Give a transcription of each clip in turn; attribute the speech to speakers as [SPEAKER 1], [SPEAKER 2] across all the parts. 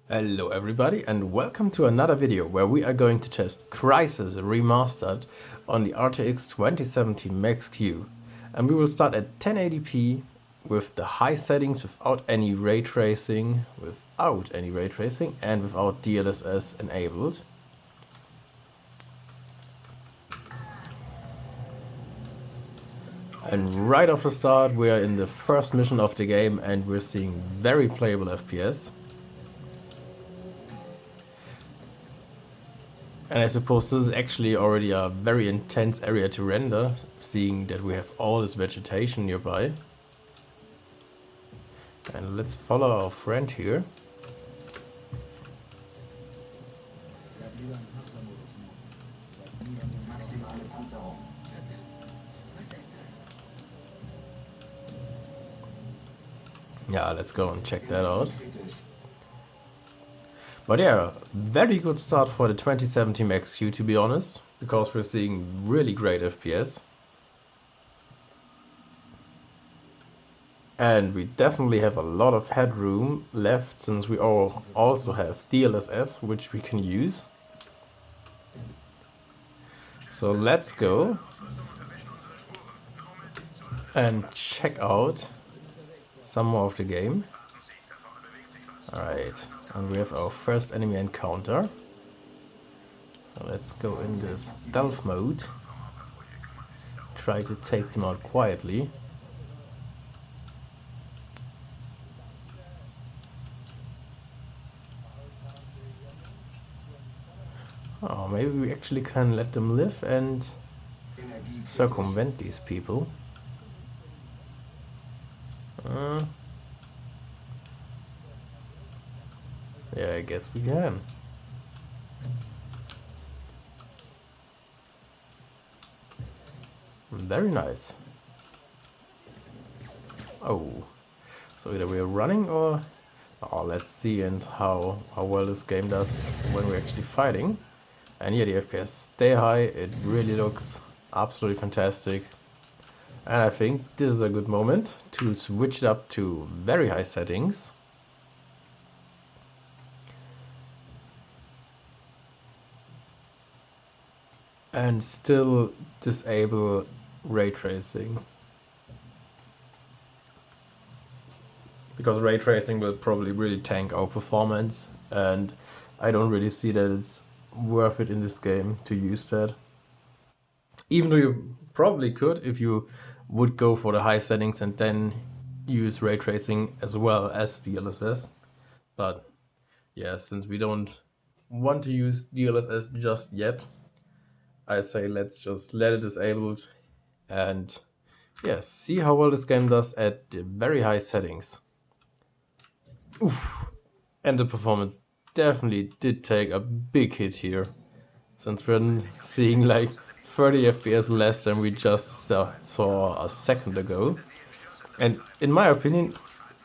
[SPEAKER 1] Hello everybody and welcome to another video where we are going to test Crysis Remastered on the RTX 2070 Maxq. And we will start at 1080p with the high settings without any ray tracing, and without DLSS enabled. And right off the start we are in the first mission of the game and we're seeing very playable FPS. And I suppose this is actually already a very intense area to render, seeing that we have all this vegetation nearby. And let's follow our friend here. Yeah, let's go and check that out. But yeah, very good start for the 2070 Maxq, to be honest, because we're seeing really great FPS. And we definitely have a lot of headroom left, since we also have DLSS, which we can use. So let's go and check out some more of the game. Alright, and we have our first enemy encounter. So let's go in this stealth mode. Try to take them out quietly. Oh, maybe we actually can let them live and circumvent these people. Yeah, I guess we can. Very nice. Oh, so either we're running or... Oh, let's see and how well this game does when we're actually fighting. And yeah, the FPS stay high, it really looks absolutely fantastic. And I think this is a good moment to switch it up to very high settings. And still disable ray tracing. Because ray tracing will probably really tank our performance, and I don't really see that it's worth it in this game to use that. Even though you probably could if you would go for the high settings and then use ray tracing as well as DLSS. But yeah, since we don't want to use DLSS just yet, I say let's just let it disabled and yeah, see how well this game does at the very high settings. Oof. And the performance definitely did take a big hit here, since we're seeing like 30 FPS less than we just saw a second ago. And in my opinion,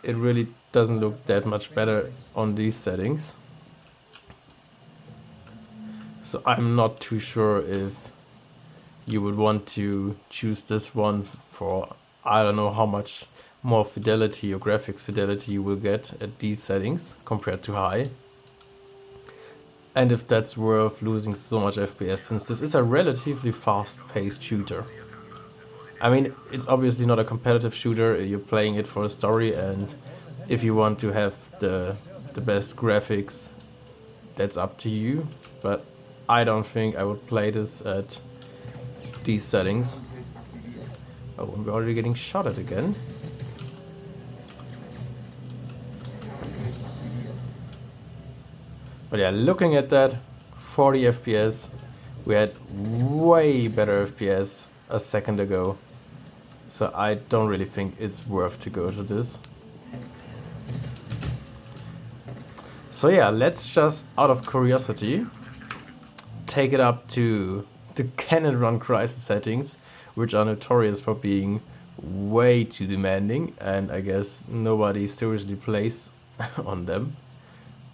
[SPEAKER 1] it really doesn't look that much better on these settings. So I'm not too sure if you would want to choose this one for, I don't know how much more fidelity or graphics fidelity you will get at these settings compared to high. And if that's worth losing so much FPS, since this is a relatively fast-paced shooter. I mean, it's obviously not a competitive shooter, you're playing it for a story, and if you want to have the best graphics, that's up to you. But I don't think I would play this at these settings. Oh, and we're already getting shot at again. But yeah, looking at that, 40 FPS, we had way better FPS a second ago. So I don't really think it's worth to go to this. So yeah, let's just, out of curiosity, take it up to the Canon Run Crysis settings, which are notorious for being way too demanding, and I guess nobody seriously plays on them.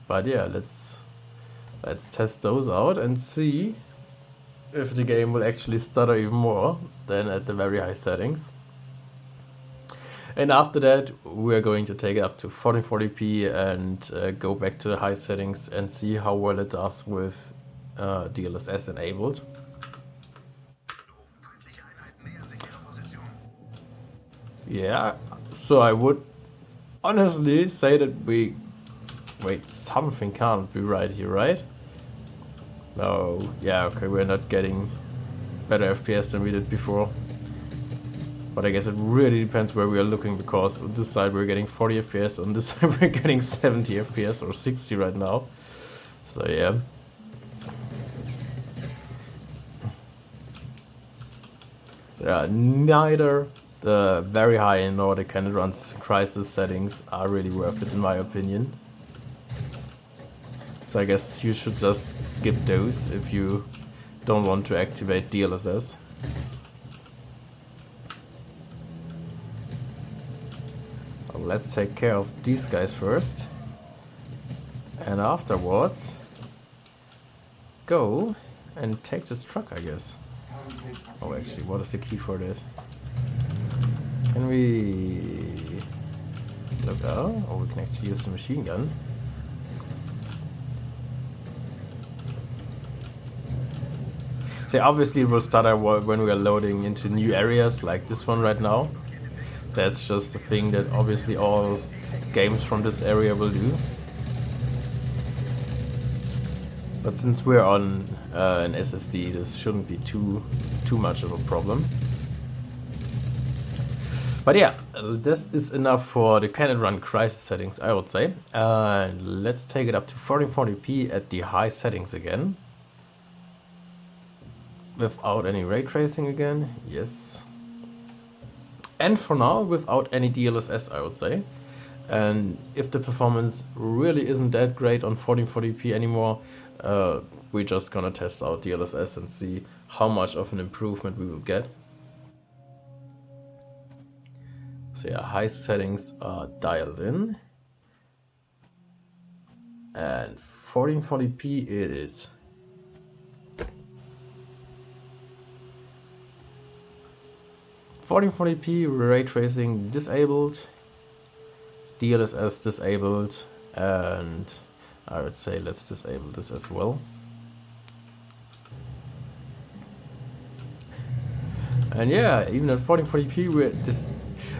[SPEAKER 1] But yeah, let's test those out and see if the game will actually stutter even more than at the very high settings. And after that, we're going to take it up to 1440p and go back to the high settings and see how well it does with DLSS enabled. Yeah, so I would honestly say that wait, something can't be right here, right? No, yeah, okay, we're not getting better FPS than we did before. But I guess it really depends where we are looking, because on this side we're getting 40 FPS, on this side we're getting 70 FPS or 60 right now. So yeah. So yeah, neither the very high nor the kind of Run Crysis settings are really worth it in my opinion. So I guess you should just skip those if you don't want to activate DLSS. Well, let's take care of these guys first, and afterwards go and take this truck, I guess. Oh, actually, what is the key for this? Can we look out? Or we can actually use the machine gun. So obviously it will start out when we are loading into new areas like this one right now. That's just the thing that obviously all games from this area will do. But since we're on an SSD, this shouldn't be too much of a problem. But yeah, this is enough for the kind of Run Crysis settings, I would say. Let's take it up to 1440p at the high settings again. Without any ray tracing again, yes. And for now, without any DLSS, I would say. And if the performance really isn't that great on 1440p anymore, we're just gonna test out DLSS and see how much of an improvement we will get. So yeah, high settings are dialed in. And 1440p it is. .1440p ray tracing disabled, DLSS disabled, and I would say let's disable this as well. And yeah, even at 1440p,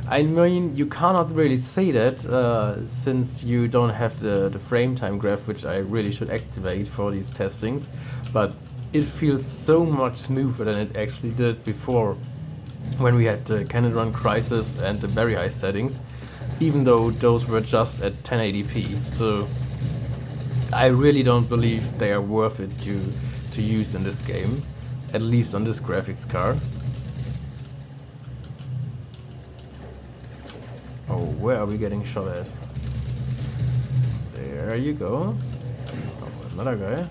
[SPEAKER 1] I mean, you cannot really say that since you don't have the frame time graph, which I really should activate for these testings, but it feels so much smoother than it actually did before, when we had the Canon Run Crysis and the very high settings, even though those were just at 1080p. So I really don't believe they are worth it to use in this game, at least on this graphics card. Oh, where are we getting shot at? There you go. Oh, another guy.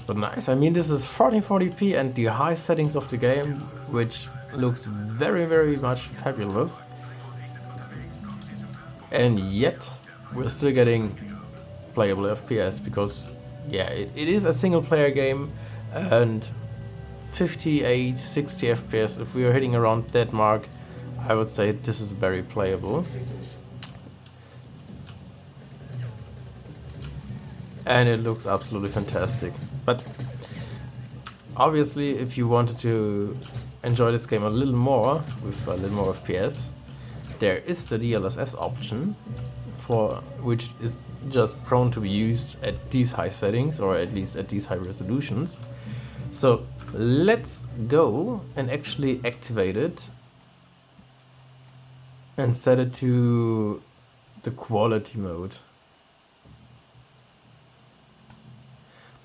[SPEAKER 1] But nice, I mean, this is 1440p and the high settings of the game, which looks very, very much fabulous. And yet, we're still getting playable FPS, because, yeah, it is a single player game, and 58, 60 FPS, if we are hitting around that mark, I would say this is very playable. And it looks absolutely fantastic. But obviously, if you wanted to enjoy this game a little more, with a little more FPS, there is the DLSS option, which is just prone to be used at these high settings, or at least at these high resolutions. So let's go and actually activate it and set it to the quality mode.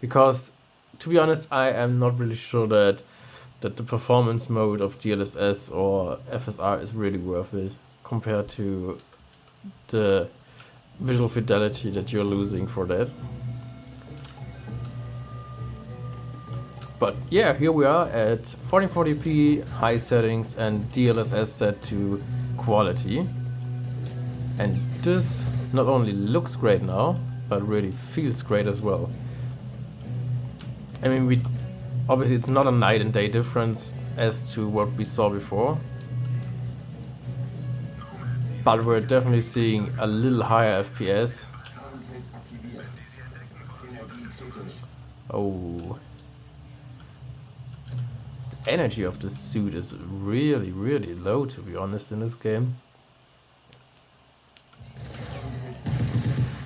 [SPEAKER 1] Because, to be honest, I am not really sure that the performance mode of DLSS or FSR is really worth it compared to the visual fidelity that you're losing for that. But yeah, here we are at 1440p high settings and DLSS set to quality. And this not only looks great now, but really feels great as well. I mean, Obviously it's not a night and day difference as to what we saw before, but we're definitely seeing a little higher FPS. Oh, the energy of the suit is really, really low, to be honest, in this game.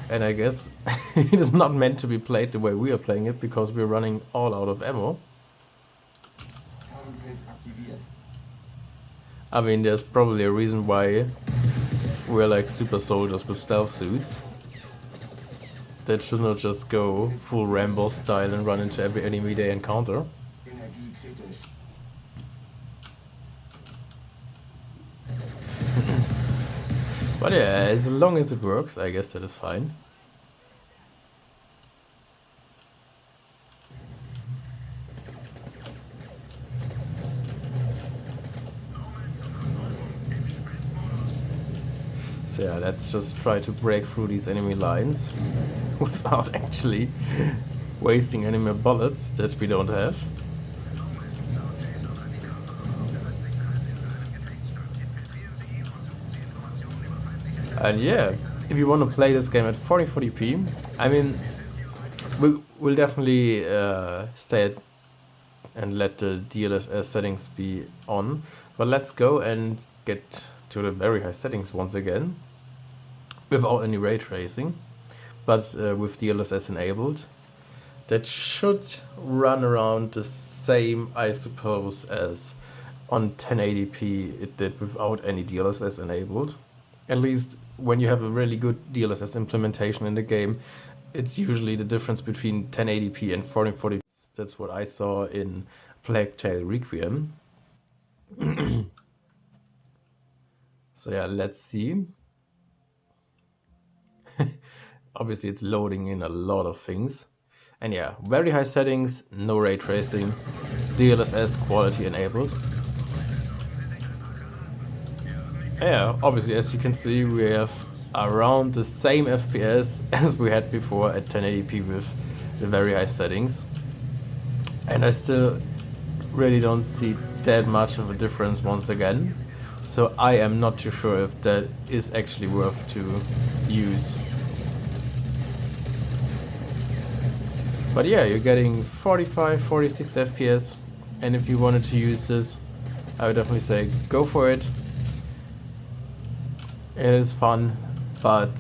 [SPEAKER 1] And I guess it is not meant to be played the way we are playing it, because we're running all out of ammo. I mean, there's probably a reason why we're like super soldiers with stealth suits. That should not just go full Rambo style and run into every enemy they encounter. But yeah, as long as it works, I guess that is fine. So yeah, let's just try to break through these enemy lines without actually wasting any more bullets that we don't have. And yeah, if you want to play this game at 1440p, I mean, we'll definitely stay at and let the DLSS settings be on. But let's go and get to the very high settings once again, without any ray tracing, but with DLSS enabled. That should run around the same, I suppose, as on 1080p it did without any DLSS enabled. At least when you have a really good DLSS implementation in the game, it's usually the difference between 1080p and 1440p. That's what I saw in Plague Tale Requiem. So yeah, let's see. Obviously it's loading in a lot of things. And yeah, very high settings, no ray tracing, DLSS quality enabled. Yeah, obviously as you can see we have around the same FPS as we had before at 1080p with the very high settings. And I still really don't see that much of a difference once again. So I am not too sure if that is actually worth to use. But yeah, you're getting 45, 46 FPS, and if you wanted to use this, I would definitely say go for it. It is fun, but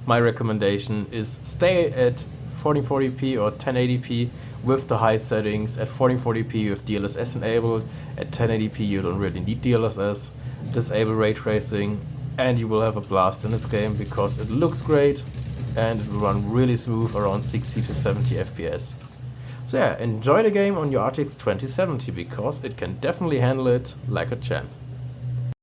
[SPEAKER 1] my recommendation is stay at 1440p or 1080p with the high settings. At 1440p with DLSS enabled, at 1080p you don't really need DLSS. Disable ray tracing and you will have a blast in this game, because it looks great and it will run really smooth around 60 to 70 FPS. So yeah, enjoy the game on your RTX 2070, because it can definitely handle it like a champ.